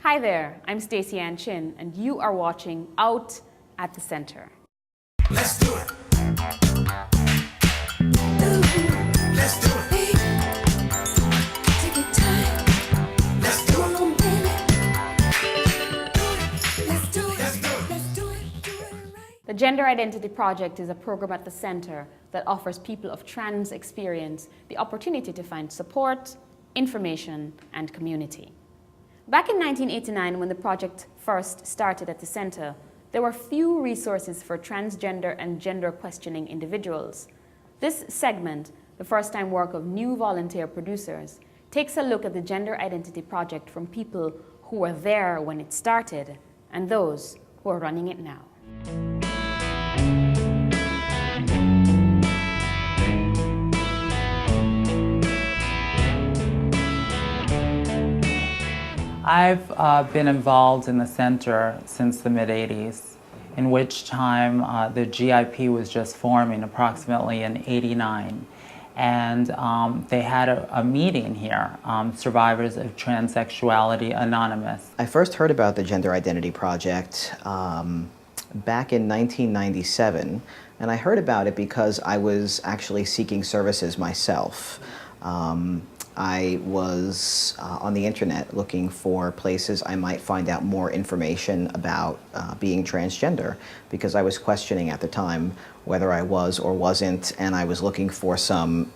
Hi there, I'm Stacey Ann Chin, and you are watching Out at the Center. Let's do it. Let's do it. Take your time. Let's do it. Let's do it. Let's do it. Let's do it. Do it right. The Gender Identity Project is a program at the center that offers people of trans experience the opportunity to find support, information, and community. Back in 1989, when the project first started at the center, there were few resources for transgender and gender questioning individuals. This segment, the first-time work of new volunteer producers, takes a look at the Gender Identity Project from people who were there when it started and those who are running it now. I've been involved in the center since the mid-'80s, in which time the GIP was just forming approximately in '89. And they had a meeting here, Survivors of Transsexuality Anonymous. I first heard about the Gender Identity Project back in 1997, and I heard about it because I was actually seeking services myself. I was on the internet looking for places I might find out more information about being transgender, because I was questioning at the time whether I was or wasn't, and I was looking for some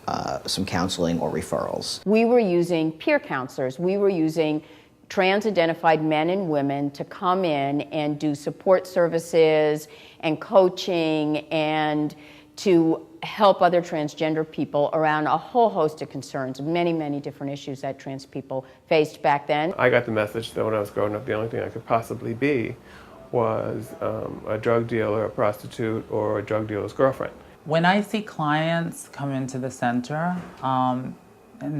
counseling or referrals. We were using peer counselors. We were using trans-identified men and women to come in and do support services and coaching and to help other transgender people around a whole host of concerns, many, many different issues that trans people faced back then. I got the message that when I was growing up, the only thing I could possibly be was a drug dealer, a prostitute, or a drug dealer's girlfriend. When I see clients come into the center, and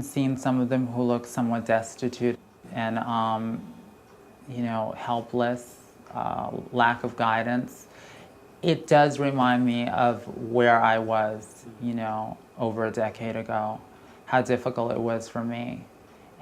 seeing some of them who look somewhat destitute and helpless, lack of guidance, it does remind me of where I was, over a decade ago, how difficult it was for me.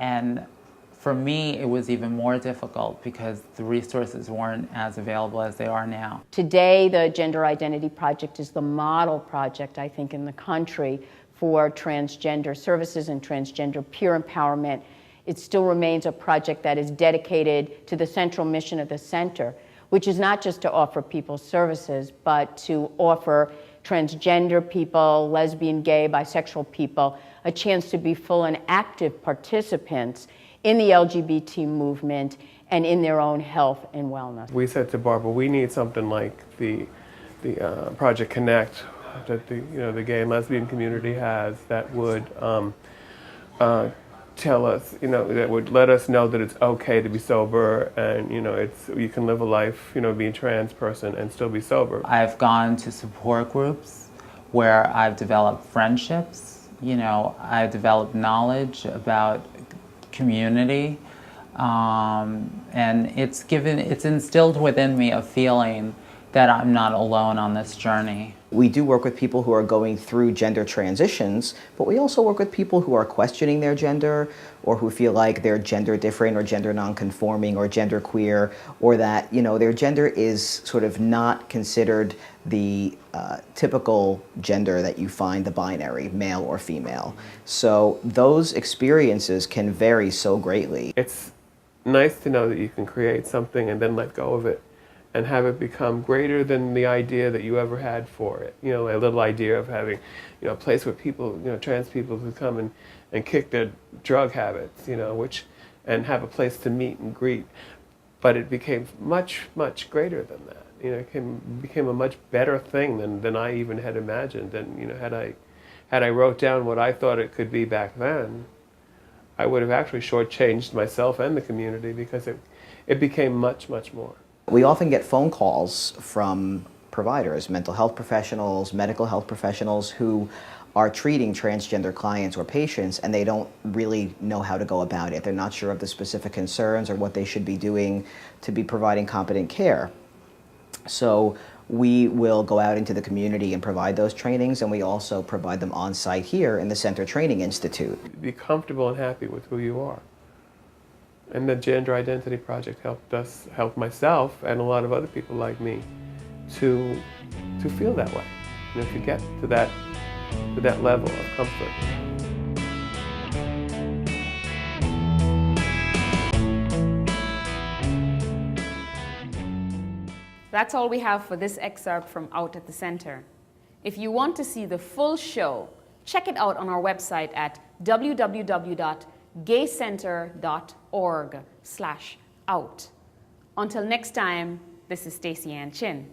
And for me, it was even more difficult because the resources weren't as available as they are now. Today, the Gender Identity Project is the model project, I think, in the country for transgender services and transgender peer empowerment. It still remains a project that is dedicated to the central mission of the center, which is not just to offer people services, but to offer transgender people, lesbian, gay, bisexual people, a chance to be full and active participants in the LGBT movement and in their own health and wellness. We said to Barbara, we need something like the Project Connect that the gay and lesbian community has that would tell us, that would let us know that it's okay to be sober, and you can live a life, being a trans person and still be sober. I've gone to support groups where I've developed friendships. I've developed knowledge about community, and it's instilled within me a feeling that I'm not alone on this journey. We do work with people who are going through gender transitions, but we also work with people who are questioning their gender, or who feel like they're gender different or gender nonconforming or gender queer, or that their gender is sort of not considered the typical gender that you find, the binary, male or female. So those experiences can vary so greatly. It's nice to know that you can create something and then let go of it and have it become greater than the idea that you ever had for it. A little idea of having, a place where people, trans people could come and kick their drug habits, and have a place to meet and greet. But it became much, much greater than that. It became a much better thing than I even had imagined. And, had I wrote down what I thought it could be back then, I would have actually shortchanged myself and the community, because it became much, much more. We often get phone calls from providers, mental health professionals, medical health professionals who are treating transgender clients or patients, and they don't really know how to go about it. They're not sure of the specific concerns or what they should be doing to be providing competent care. So we will go out into the community and provide those trainings, and we also provide them on site here in the Center Training Institute. Be comfortable and happy with who you are. And the Gender Identity Project helped myself and a lot of other people like me to feel that way, you know, to get to that level of comfort. That's all we have for this excerpt from Out at the Center. If you want to see the full show, check it out on our website at www.gaycenter.org/out. Until next time, this is Stacey Ann Chin.